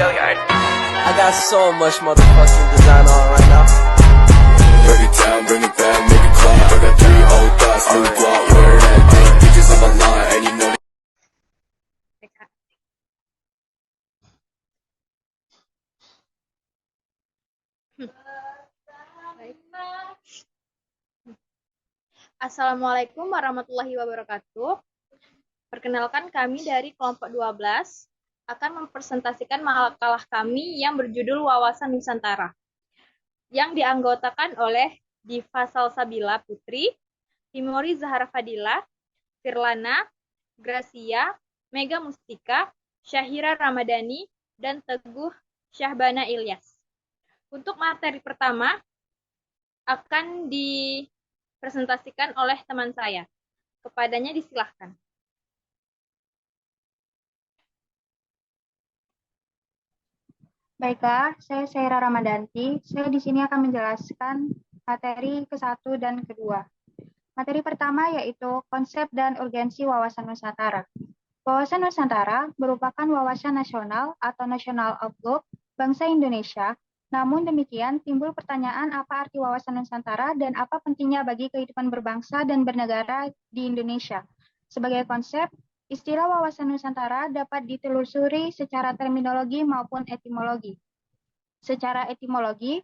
I got so much motherfucking design on right now. Break it down, bring it back, make it clap. I got 3 old thoughts, new guap, where that day. Bitches on my line, and you know. Assalamualaikum warahmatullahi wabarakatuh. Perkenalkan, kami dari kelompok 12 akan mempresentasikan makalah kami yang berjudul Wawasan Nusantara, yang dianggotakan oleh Diva Salsabila Putri, Timori Zahara Fadila, Firlana, Gracia, Mega Mustika, Syahira Ramadhani, dan Teguh Syahbana Ilyas. Untuk materi pertama akan dipresentasikan oleh teman saya. Kepadanya disilahkan. Baiklah, saya Syahira Ramadanti. Saya di sini akan menjelaskan materi ke-1 dan ke-2. Materi pertama yaitu konsep dan urgensi wawasan Nusantara. Wawasan Nusantara merupakan wawasan nasional atau national outlook bangsa Indonesia. Namun demikian, timbul pertanyaan apa arti wawasan Nusantara dan apa pentingnya bagi kehidupan berbangsa dan bernegara di Indonesia. Sebagai konsep, istilah wawasan Nusantara dapat ditelusuri secara terminologi maupun etimologi. Secara etimologi,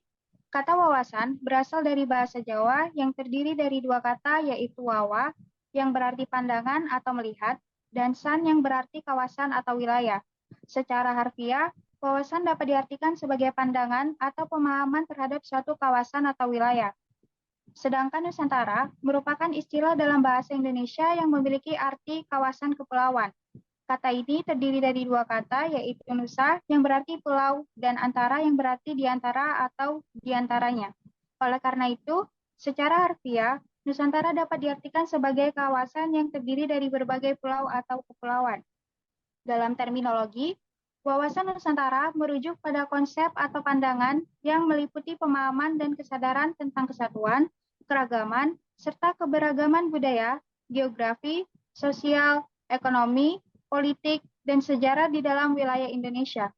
kata wawasan berasal dari bahasa Jawa yang terdiri dari 2 kata yaitu wawa yang berarti pandangan atau melihat dan san yang berarti kawasan atau wilayah. Secara harfiah, wawasan dapat diartikan sebagai pandangan atau pemahaman terhadap suatu kawasan atau wilayah. Sedangkan Nusantara merupakan istilah dalam bahasa Indonesia yang memiliki arti kawasan kepulauan. Kata ini terdiri dari 2 kata, yaitu nusa yang berarti pulau dan antara yang berarti diantara atau diantaranya. Oleh karena itu, secara harfiah, Nusantara dapat diartikan sebagai kawasan yang terdiri dari berbagai pulau atau kepulauan. Dalam terminologi, wawasan Nusantara merujuk pada konsep atau pandangan yang meliputi pemahaman dan kesadaran tentang kesatuan, keragaman, serta keberagaman budaya, geografi, sosial, ekonomi, politik, dan sejarah di dalam wilayah Indonesia.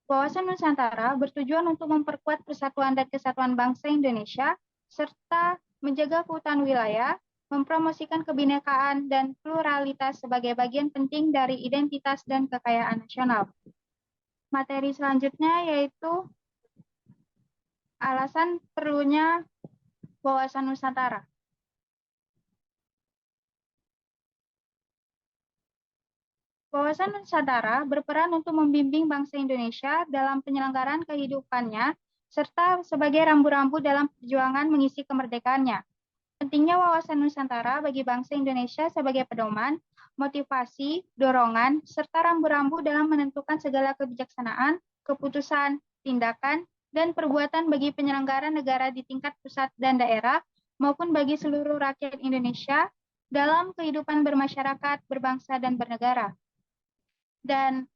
Wawasan Nusantara bertujuan untuk memperkuat persatuan dan kesatuan bangsa Indonesia, serta menjaga keutuhan wilayah, mempromosikan kebinekaan dan pluralitas sebagai bagian penting dari identitas dan kekayaan nasional. Materi selanjutnya yaitu alasan perlunya wawasan Nusantara. Wawasan Nusantara berperan untuk membimbing bangsa Indonesia dalam penyelenggaraan kehidupannya, serta sebagai rambu-rambu dalam perjuangan mengisi kemerdekaannya. Pentingnya wawasan Nusantara bagi bangsa Indonesia sebagai pedoman, motivasi, dorongan, serta rambu-rambu dalam menentukan segala kebijaksanaan, keputusan, tindakan, dan perbuatan bagi penyelenggara negara di tingkat pusat dan daerah, maupun bagi seluruh rakyat Indonesia dalam kehidupan bermasyarakat, berbangsa, dan bernegara. Dan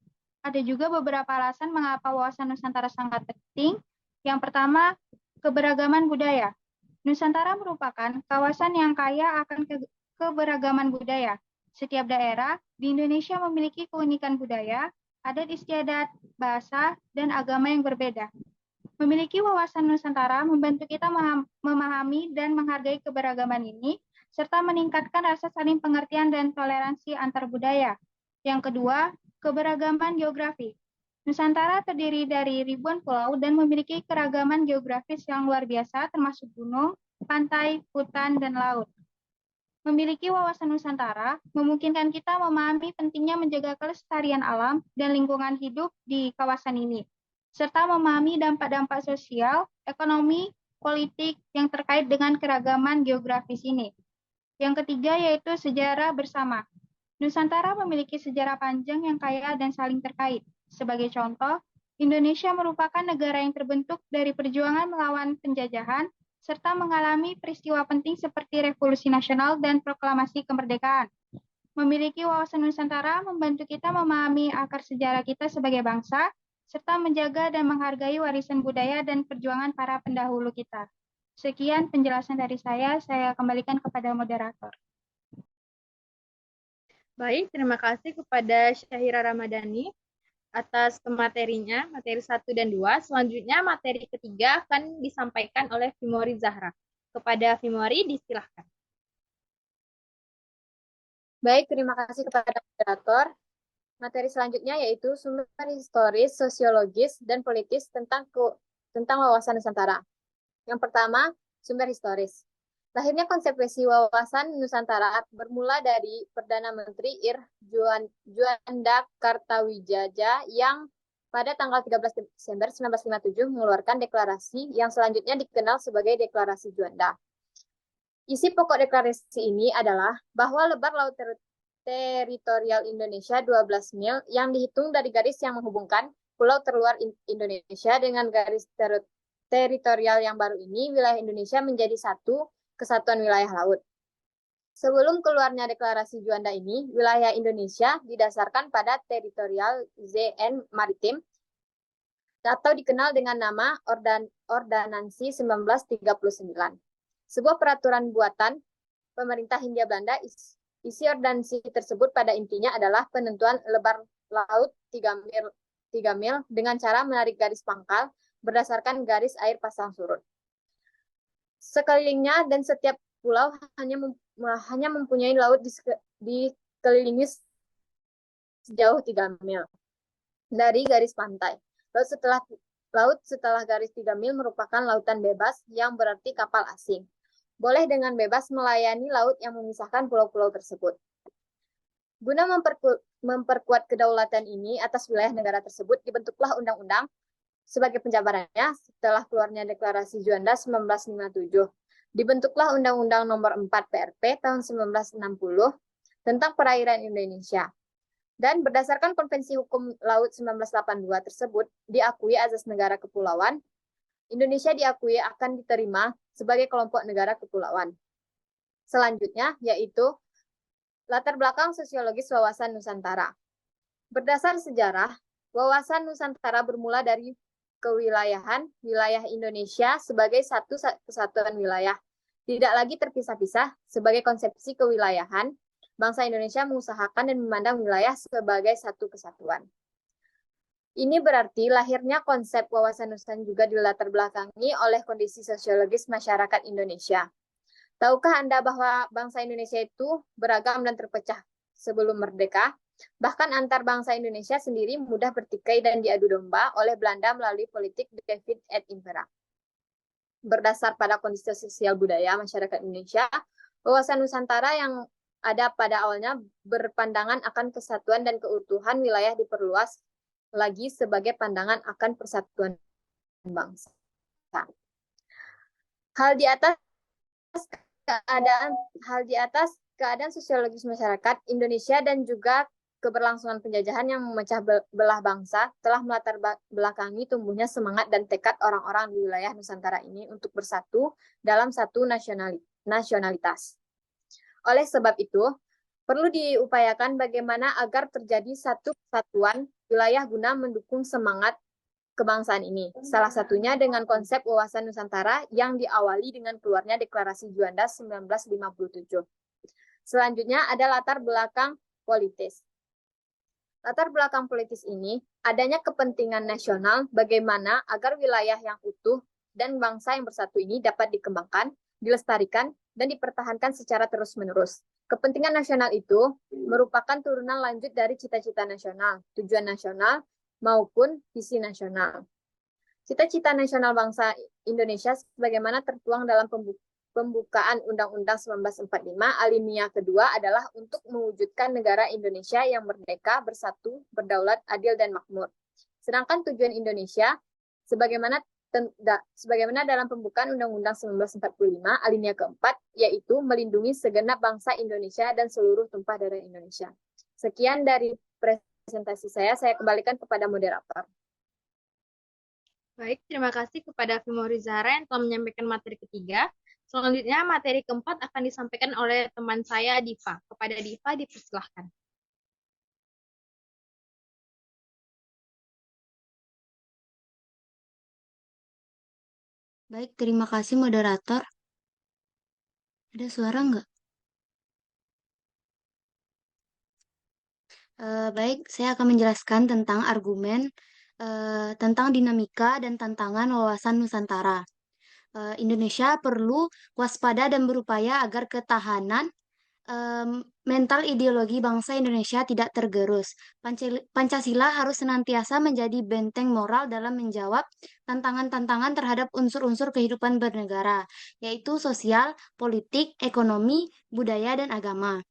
ada juga beberapa alasan mengapa wawasan Nusantara sangat penting. Yang pertama, keberagaman budaya. Nusantara merupakan kawasan yang kaya akan keberagaman budaya. Setiap daerah di Indonesia memiliki keunikan budaya, adat istiadat, bahasa, dan agama yang berbeda. Memiliki wawasan Nusantara membantu kita memahami dan menghargai keberagaman ini, serta meningkatkan rasa saling pengertian dan toleransi antar budaya. Yang kedua, keberagaman geografi. Nusantara terdiri dari ribuan pulau dan memiliki keragaman geografis yang luar biasa, termasuk gunung, pantai, hutan, dan laut. Memiliki wawasan Nusantara memungkinkan kita memahami pentingnya menjaga kelestarian alam dan lingkungan hidup di kawasan ini, serta memahami dampak-dampak sosial, ekonomi, politik yang terkait dengan keragaman geografis ini. Yang ketiga yaitu sejarah bersama. Nusantara memiliki sejarah panjang yang kaya dan saling terkait. Sebagai contoh, Indonesia merupakan negara yang terbentuk dari perjuangan melawan penjajahan, serta mengalami peristiwa penting seperti Revolusi Nasional dan Proklamasi Kemerdekaan. Memiliki wawasan Nusantara membantu kita memahami akar sejarah kita sebagai bangsa, serta menjaga dan menghargai warisan budaya dan perjuangan para pendahulu kita. Sekian penjelasan dari saya kembalikan kepada moderator. Baik, terima kasih kepada Syahira Ramadhani. atas materinya, materi 1 dan 2. Selanjutnya materi ketiga akan disampaikan oleh Fimori Zahra. Kepada Fimori, disilahkan. Baik, terima kasih kepada moderator. Materi selanjutnya yaitu sumber historis, sosiologis, dan politis tentang wawasan Nusantara. Yang pertama, sumber historis. Lahirnya konsepsi wawasan Nusantara bermula dari Perdana Menteri Juanda Kartawijaya yang pada tanggal 13 Desember 1957 mengeluarkan deklarasi yang selanjutnya dikenal sebagai Deklarasi Juanda. Isi pokok deklarasi ini adalah bahwa lebar laut teritorial Indonesia 12 mil yang dihitung dari garis yang menghubungkan pulau terluar Indonesia dengan garis teritorial yang baru ini, wilayah Indonesia menjadi satu kesatuan wilayah laut. Sebelum keluarnya deklarasi Juanda ini, wilayah Indonesia didasarkan pada teritorial ZN Maritim atau dikenal dengan nama Ordonansi 1939. Sebuah peraturan buatan pemerintah Hindia Belanda. Isi ordonansi tersebut pada intinya adalah penentuan lebar laut 3 mil dengan cara menarik garis pangkal berdasarkan garis air pasang surut. Sekelilingnya dan setiap pulau hanya mempunyai laut dikelilingi sejauh 3 mil dari garis pantai. Laut setelah garis 3 mil merupakan lautan bebas yang berarti kapal asing. Boleh dengan bebas melayani laut yang memisahkan pulau-pulau tersebut. Guna memperkuat kedaulatan ini atas wilayah negara tersebut, dibentuklah undang-undang sebagai penjabarannya setelah keluarnya Deklarasi Juanda 1957. Dibentuklah Undang-Undang Nomor 4 PRP tahun 1960 tentang perairan Indonesia. Dan berdasarkan Konvensi Hukum Laut 1982 tersebut, diakui azas negara kepulauan, Indonesia diakui akan diterima sebagai kelompok negara kepulauan. Selanjutnya, yaitu latar belakang sosiologis wawasan Nusantara. Berdasar sejarah, wawasan Nusantara bermula dari kewilayahan wilayah Indonesia sebagai satu kesatuan wilayah. Tidak lagi terpisah-pisah sebagai konsepsi kewilayahan, bangsa Indonesia mengusahakan dan memandang wilayah sebagai satu kesatuan. Ini berarti lahirnya konsep wawasan Nusantara juga dilatar belakangi oleh kondisi sosiologis masyarakat Indonesia. Tahukah Anda bahwa bangsa Indonesia itu beragam dan terpecah sebelum merdeka? Bahkan antar bangsa Indonesia sendiri mudah bertikai dan diadu domba oleh Belanda melalui politik Divide et Impera. Berdasar pada kondisi sosial budaya masyarakat Indonesia, wawasan Nusantara yang ada pada awalnya berpandangan akan kesatuan dan keutuhan wilayah diperluas lagi sebagai pandangan akan persatuan bangsa. Hal di atas keadaan sosiologis masyarakat Indonesia dan juga keberlangsungan penjajahan yang memecah belah bangsa telah melatar belakangi tumbuhnya semangat dan tekad orang-orang di wilayah Nusantara ini untuk bersatu dalam satu nasionalitas. Oleh sebab itu, perlu diupayakan bagaimana agar terjadi satu kesatuan wilayah guna mendukung semangat kebangsaan ini. Salah satunya dengan konsep wawasan Nusantara yang diawali dengan keluarnya Deklarasi Juanda 1957. Selanjutnya ada latar belakang politis. Latar belakang politis ini adanya kepentingan nasional bagaimana agar wilayah yang utuh dan bangsa yang bersatu ini dapat dikembangkan, dilestarikan, dan dipertahankan secara terus-menerus. Kepentingan nasional itu merupakan turunan lanjut dari cita-cita nasional, tujuan nasional, maupun visi nasional. Cita-cita nasional bangsa Indonesia sebagaimana tertuang dalam pembukaan Undang-Undang 1945 alinea kedua adalah untuk mewujudkan negara Indonesia yang merdeka, bersatu, berdaulat, adil, dan makmur. Sedangkan tujuan Indonesia sebagaimana dalam pembukaan Undang-Undang 1945 alinea keempat, yaitu melindungi segenap bangsa Indonesia dan seluruh tumpah darah Indonesia. Sekian dari presentasi saya kembalikan kepada moderator. Baik, terima kasih kepada Fimori Zahra yang telah menyampaikan materi ketiga. Selanjutnya, materi keempat akan disampaikan oleh teman saya, Diva. Kepada Diva, dipersilahkan. Baik, terima kasih moderator. Ada suara nggak? Baik, saya akan menjelaskan tentang argumen tentang dinamika dan tantangan wawasan Nusantara. Indonesia perlu waspada dan berupaya agar ketahanan mental ideologi bangsa Indonesia tidak tergerus. Pancasila harus senantiasa menjadi benteng moral dalam menjawab tantangan-tantangan terhadap unsur-unsur kehidupan bernegara, yaitu sosial, politik, ekonomi, budaya, dan agama.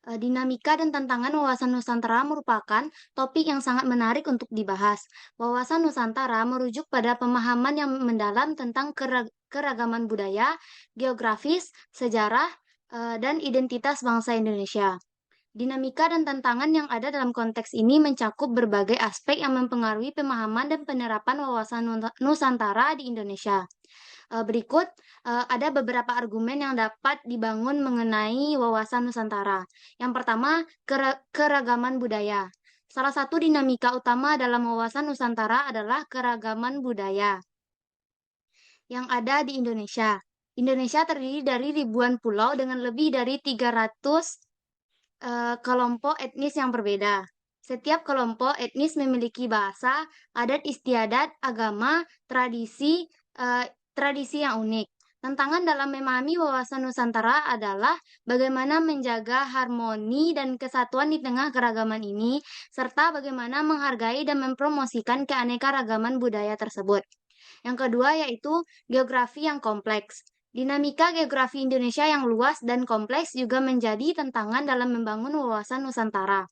Dinamika dan tantangan wawasan Nusantara merupakan topik yang sangat menarik untuk dibahas. Wawasan Nusantara merujuk pada pemahaman yang mendalam tentang keragaman budaya, geografis, sejarah, dan identitas bangsa Indonesia. Dinamika dan tantangan yang ada dalam konteks ini mencakup berbagai aspek yang mempengaruhi pemahaman dan penerapan wawasan Nusantara di Indonesia. Berikut ada beberapa argumen yang dapat dibangun mengenai wawasan Nusantara. Yang pertama, keragaman budaya. Salah satu dinamika utama dalam wawasan Nusantara adalah keragaman budaya yang ada di Indonesia. Indonesia terdiri dari ribuan pulau dengan lebih dari 300 kelompok etnis yang berbeda. Setiap kelompok etnis memiliki bahasa, adat istiadat, agama, tradisi yang unik. Tantangan dalam memahami wawasan Nusantara adalah bagaimana menjaga harmoni dan kesatuan di tengah keragaman ini, serta bagaimana menghargai dan mempromosikan keanekaragaman budaya tersebut. Yang kedua yaitu geografi yang kompleks. Dinamika geografi Indonesia yang luas dan kompleks juga menjadi tantangan dalam membangun wawasan Nusantara.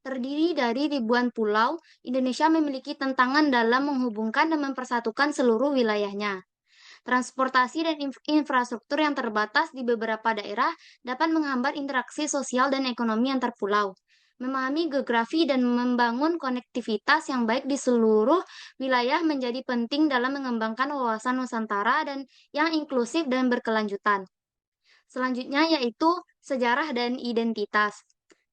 Terdiri dari ribuan pulau, Indonesia memiliki tantangan dalam menghubungkan dan mempersatukan seluruh wilayahnya. Transportasi dan infrastruktur yang terbatas di beberapa daerah dapat menghambat interaksi sosial dan ekonomi antar pulau. Memahami geografi dan membangun konektivitas yang baik di seluruh wilayah menjadi penting dalam mengembangkan wawasan Nusantara dan yang inklusif dan berkelanjutan. Selanjutnya yaitu sejarah dan identitas.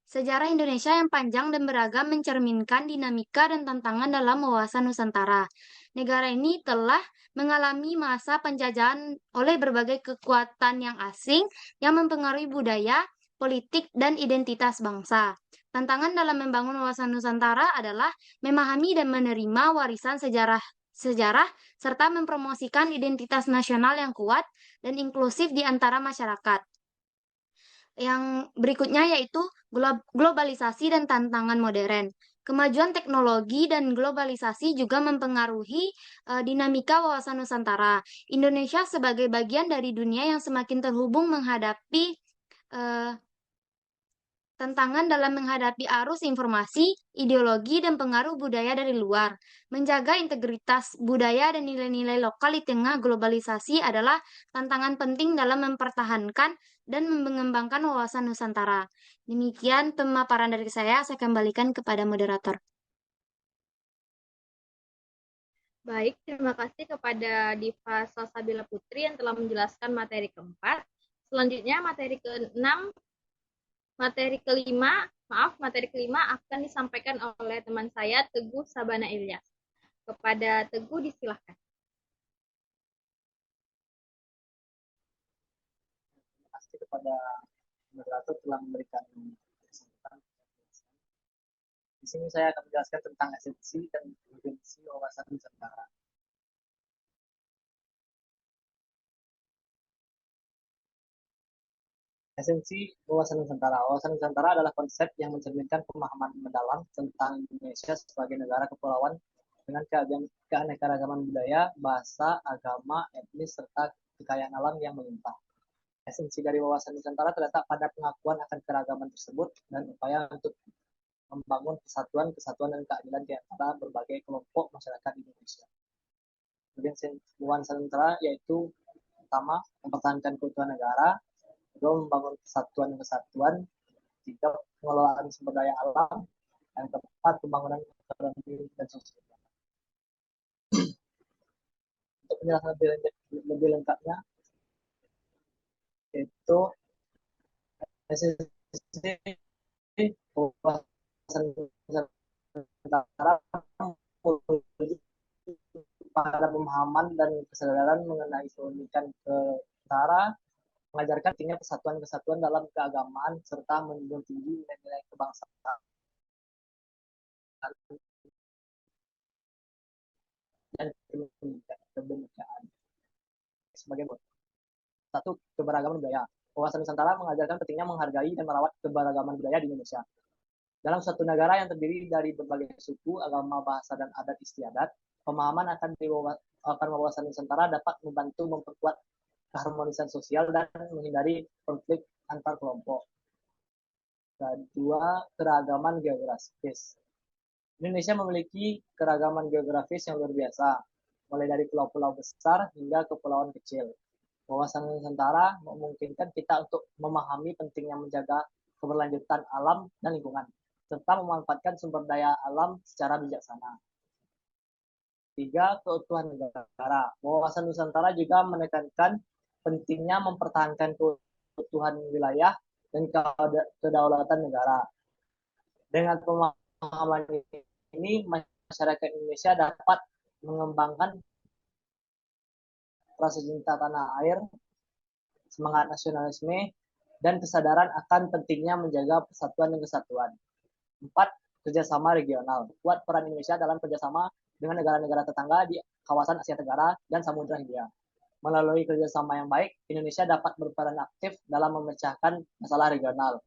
Sejarah Indonesia yang panjang dan beragam mencerminkan dinamika dan tantangan dalam wawasan Nusantara. Negara ini telah mengalami masa penjajahan oleh berbagai kekuatan yang asing yang mempengaruhi budaya, politik, dan identitas bangsa. Tantangan dalam membangun wawasan Nusantara adalah memahami dan menerima warisan sejarah serta mempromosikan identitas nasional yang kuat dan inklusif di antara masyarakat. Yang berikutnya yaitu globalisasi dan tantangan modern. Kemajuan teknologi dan globalisasi juga mempengaruhi dinamika wawasan Nusantara. Indonesia sebagai bagian dari dunia yang semakin terhubung menghadapi tantangan dalam menghadapi arus informasi, ideologi, dan pengaruh budaya dari luar. Menjaga integritas budaya dan nilai-nilai lokal di tengah globalisasi adalah tantangan penting dalam mempertahankan dan mengembangkan wawasan Nusantara. Demikian pemaparan dari saya kembalikan kepada moderator. Baik, terima kasih kepada Diva Salsabila Putri yang telah menjelaskan materi keempat. Selanjutnya materi keenam, materi kelima akan disampaikan oleh teman saya Teguh Sabana Ilyas. Kepada Teguh disilahkan. Terima kasih kepada moderator telah memberikan kesempatan. Di sini saya akan menjelaskan tentang esensi dan urgensi wawasan Nusantara. Esensi wawasan Nusantara. Wawasan Nusantara adalah konsep yang mencerminkan pemahaman mendalam tentang Indonesia sebagai negara kepulauan dengan keanekaragaman budaya, bahasa, agama, etnis, serta kekayaan alam yang melimpah. Esensi dari wawasan Nusantara terletak pada pengakuan akan keragaman tersebut dan upaya untuk membangun kesatuan dan keadilan di antara berbagai kelompok masyarakat Indonesia. Kemudian wawasan Nusantara yaitu pertama, mempertahankan keutuhan negara, kedua, membangun kesatuan, tiga, pengelolaan sumber daya alam, dan keempat, pembangunan ekonomi dan sosial. Untuk penjelasan lebih lengkapnya, yaitu esensi wawasan Nusantara pada pemahaman dan kesadaran mengenai keunikan Nusantara, mengajarkan pentingnya kesatuan dalam keagamaan serta menjunjung tinggi nilai-nilai kebangsaan dan kebenekaan. Sebagai satu, keberagaman budaya. Wawasan Nusantara mengajarkan pentingnya menghargai dan merawat keberagaman budaya di Indonesia. Dalam suatu negara yang terdiri dari berbagai suku, agama, bahasa, dan adat istiadat, pemahaman akan wawasan Nusantara dapat membantu memperkuat keharmonisan sosial dan menghindari konflik antar kelompok. Kedua, keragaman geografis. Indonesia memiliki keragaman geografis yang luar biasa, mulai dari pulau-pulau besar hingga kepulauan kecil. Wawasan Nusantara memungkinkan kita untuk memahami pentingnya menjaga keberlanjutan alam dan lingkungan, serta memanfaatkan sumber daya alam secara bijaksana. Tiga, keutuhan negara. Wawasan Nusantara juga menekankan pentingnya mempertahankan keutuhan wilayah dan kedaulatan negara. Dengan pemahaman ini, masyarakat Indonesia dapat mengembangkan rasa cinta tanah air, semangat nasionalisme, dan kesadaran akan pentingnya menjaga persatuan dan kesatuan. 4. Kerjasama regional. Kuat peran Indonesia dalam kerjasama dengan negara-negara tetangga di kawasan Asia Tenggara dan Samudra Hindia. Melalui kerjasama yang baik, Indonesia dapat berperan aktif dalam memecahkan masalah regional.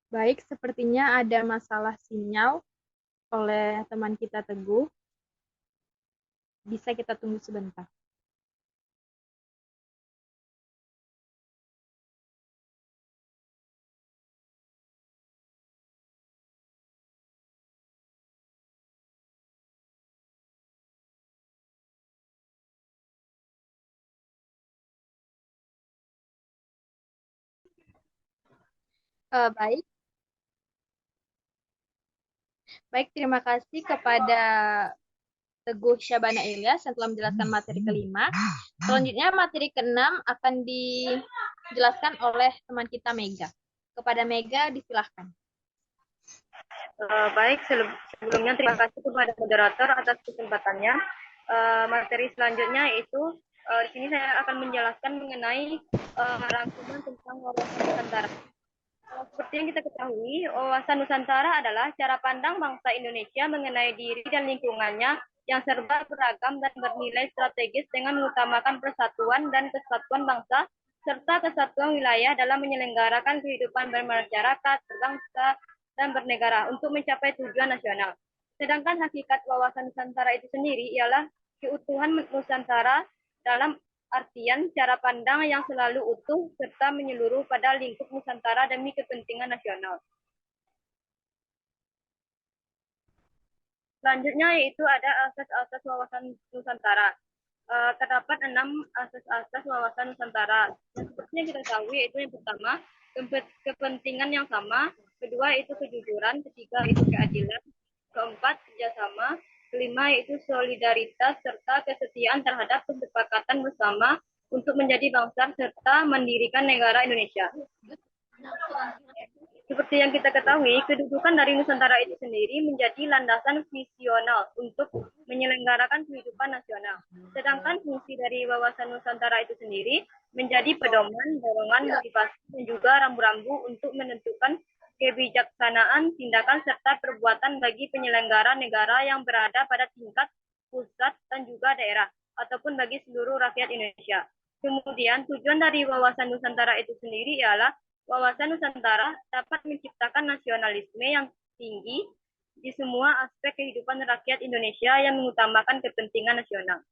Baik, sepertinya ada masalah sinyal oleh teman kita Teguh. Bisa kita tunggu sebentar. Baik. Baik, terima kasih kepada Teguh Syabana Ilyas yang telah menjelaskan materi kelima. Selanjutnya materi keenam akan dijelaskan oleh teman kita Mega. Kepada Mega disilahkan. Baik, sebelumnya terima kasih kepada moderator atas kesempatannya. Materi selanjutnya yaitu di sini saya akan menjelaskan mengenai rangkuman tentang wawasan Nusantara. Seperti yang kita ketahui, wawasan Nusantara adalah cara pandang bangsa Indonesia mengenai diri dan lingkungannya yang serba beragam dan bernilai strategis dengan mengutamakan persatuan dan kesatuan bangsa serta kesatuan wilayah dalam menyelenggarakan kehidupan bermasyarakat, berbangsa, dan bernegara untuk mencapai tujuan nasional. Sedangkan hakikat wawasan Nusantara itu sendiri ialah keutuhan Nusantara dalam artian cara pandang yang selalu utuh serta menyeluruh pada lingkup Nusantara demi kepentingan nasional. Selanjutnya yaitu ada asas-asas wawasan Nusantara. Terdapat 6 asas-asas wawasan Nusantara. Yang seperti yang kita tahu yaitu yang pertama, kepentingan yang sama, kedua yaitu kejujuran, ketiga yaitu keadilan, keempat kerjasama, kelima yaitu solidaritas serta kesetiaan terhadap kesepakatan bersama untuk menjadi bangsa serta mendirikan negara Indonesia. Seperti yang kita ketahui, kedudukan dari Nusantara itu sendiri menjadi landasan visional untuk menyelenggarakan kehidupan nasional. Sedangkan fungsi dari wawasan Nusantara itu sendiri menjadi pedoman, dorongan, motivasi, dan juga rambu-rambu untuk menentukan kebijaksanaan, tindakan, serta perbuatan bagi penyelenggara negara yang berada pada tingkat pusat dan juga daerah, ataupun bagi seluruh rakyat Indonesia. Kemudian, tujuan dari wawasan Nusantara itu sendiri ialah wawasan Nusantara dapat menciptakan nasionalisme yang tinggi di semua aspek kehidupan rakyat Indonesia yang mengutamakan kepentingan nasional.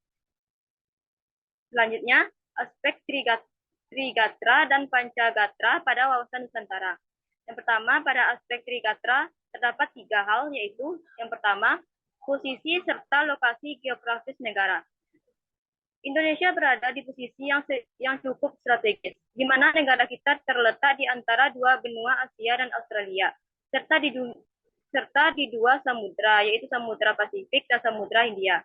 Selanjutnya, aspek Trigatra dan Pancagatra pada wawasan Nusantara. Yang pertama, pada aspek Trigatra terdapat 3 hal, yaitu yang pertama, posisi serta lokasi geografis negara. Indonesia berada di posisi yang cukup strategis, di mana negara kita terletak di antara 2 benua Asia dan Australia, serta di 2 samudra, yaitu Samudra Pasifik dan Samudra Hindia.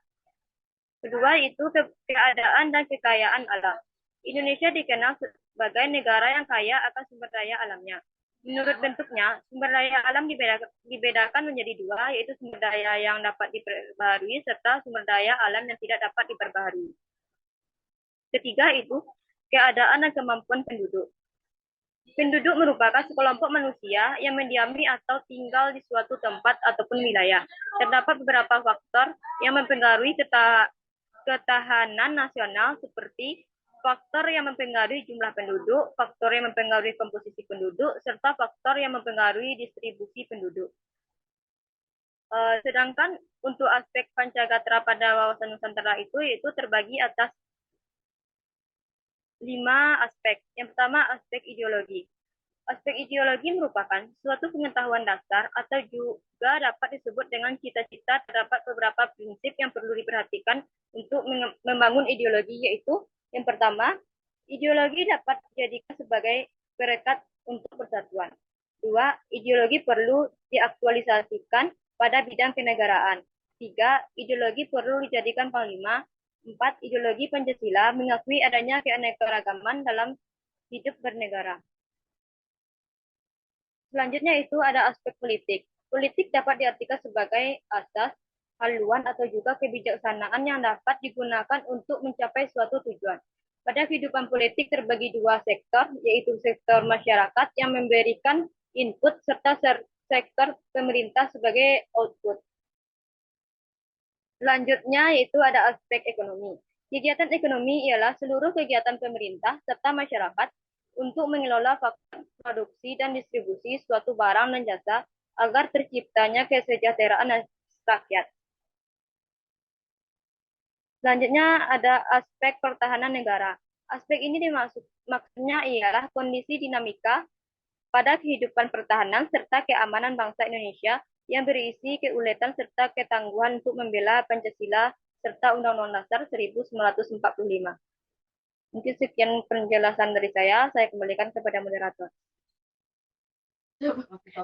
Kedua itu keadaan dan kekayaan alam. Indonesia dikenal sebagai negara yang kaya akan sumber daya alamnya. Menurut bentuknya, sumber daya alam dibedakan menjadi 2, yaitu sumber daya yang dapat diperbaharui serta sumber daya alam yang tidak dapat diperbaharui. Ketiga itu keadaan dan kemampuan penduduk. Penduduk merupakan sekelompok manusia yang mendiami atau tinggal di suatu tempat ataupun wilayah. Terdapat beberapa faktor yang mempengaruhi ketahanan nasional, seperti faktor yang mempengaruhi jumlah penduduk, faktor yang mempengaruhi komposisi penduduk, serta faktor yang mempengaruhi distribusi penduduk. Sedangkan untuk aspek Pancagatra pada wawasan Nusantara itu terbagi atas 5 aspek. Yang pertama, aspek ideologi. Aspek ideologi merupakan suatu pengetahuan dasar atau juga dapat disebut dengan cita-cita. Terdapat beberapa prinsip yang perlu diperhatikan untuk membangun ideologi, yaitu yang pertama, ideologi dapat dijadikan sebagai perekat untuk persatuan. 2, ideologi perlu diaktualisasikan pada bidang kenegaraan. 3, ideologi perlu dijadikan panglima. 4, ideologi Pancasila mengakui adanya keanekaragaman dalam hidup bernegara. Selanjutnya itu ada aspek politik. Politik dapat diartikan sebagai asas, haluan, atau juga kebijaksanaan yang dapat digunakan untuk mencapai suatu tujuan. Pada kehidupan politik terbagi 2 sektor, yaitu sektor masyarakat yang memberikan input serta sektor pemerintah sebagai output. Selanjutnya yaitu ada aspek ekonomi. Kegiatan ekonomi ialah seluruh kegiatan pemerintah serta masyarakat untuk mengelola faktor produksi dan distribusi suatu barang dan jasa agar terciptanya kesejahteraan rakyat. Selanjutnya ada aspek pertahanan negara. Aspek ini maksudnya ialah kondisi dinamika pada kehidupan pertahanan serta keamanan bangsa Indonesia yang berisi keuletan serta ketangguhan untuk membela Pancasila serta Undang-Undang Dasar 1945. Mungkin sekian penjelasan dari saya kembalikan kepada moderator.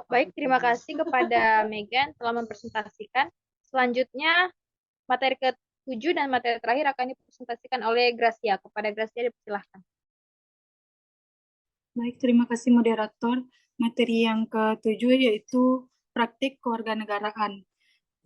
Baik, terima kasih kepada Megan telah mempresentasikan. Selanjutnya, materi ke-7 dan materi terakhir akan dipresentasikan oleh Gracia. Kepada Gracia dipersilahkan. Baik, terima kasih moderator. Materi yang ke-7 yaitu praktik kewarganegaraan.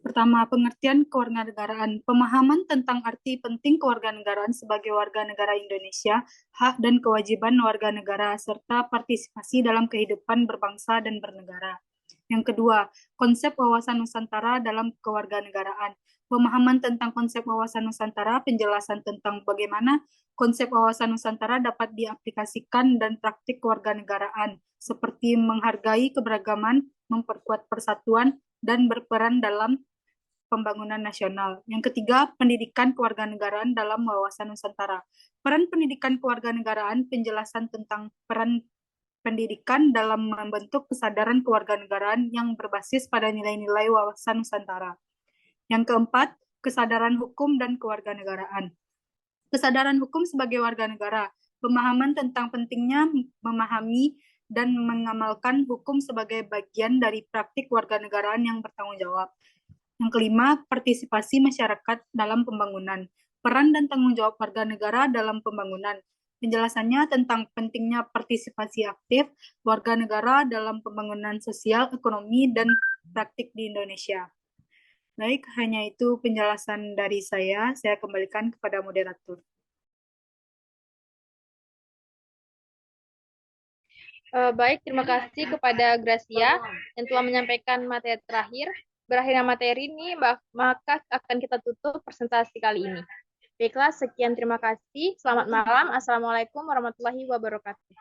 Pertama, pengertian kewarganegaraan. Pemahaman tentang arti penting kewarganegaraan sebagai warga negara Indonesia, hak dan kewajiban warga negara, serta partisipasi dalam kehidupan berbangsa dan bernegara. Yang kedua, konsep wawasan Nusantara dalam kewarganegaraan. Pemahaman tentang konsep wawasan Nusantara, penjelasan tentang bagaimana konsep wawasan Nusantara dapat diaplikasikan dan praktik kewarganegaraan, seperti menghargai keberagaman, memperkuat persatuan, dan berperan dalam pembangunan nasional. Yang ketiga, pendidikan kewarganegaraan dalam wawasan Nusantara. Peran pendidikan kewarganegaraan, penjelasan tentang peran pendidikan dalam membentuk kesadaran kewarganegaraan yang berbasis pada nilai-nilai wawasan Nusantara. Yang keempat, kesadaran hukum dan kewarganegaraan. Kesadaran hukum sebagai warga negara, pemahaman tentang pentingnya memahami dan mengamalkan hukum sebagai bagian dari praktik warganegaraan yang bertanggung jawab. Yang kelima, partisipasi masyarakat dalam pembangunan. Peran dan tanggung jawab warga negara dalam pembangunan. Penjelasannya tentang pentingnya partisipasi aktif warga negara dalam pembangunan sosial, ekonomi, dan praktik di Indonesia. Baik, hanya itu penjelasan dari saya. Saya kembalikan kepada moderator. Baik, terima kasih kepada Gracia yang telah menyampaikan materi terakhir. Berakhirnya materi ini, maka akan kita tutup presentasi kali ini. Baiklah, sekian terima kasih. Selamat malam. Assalamualaikum warahmatullahi wabarakatuh.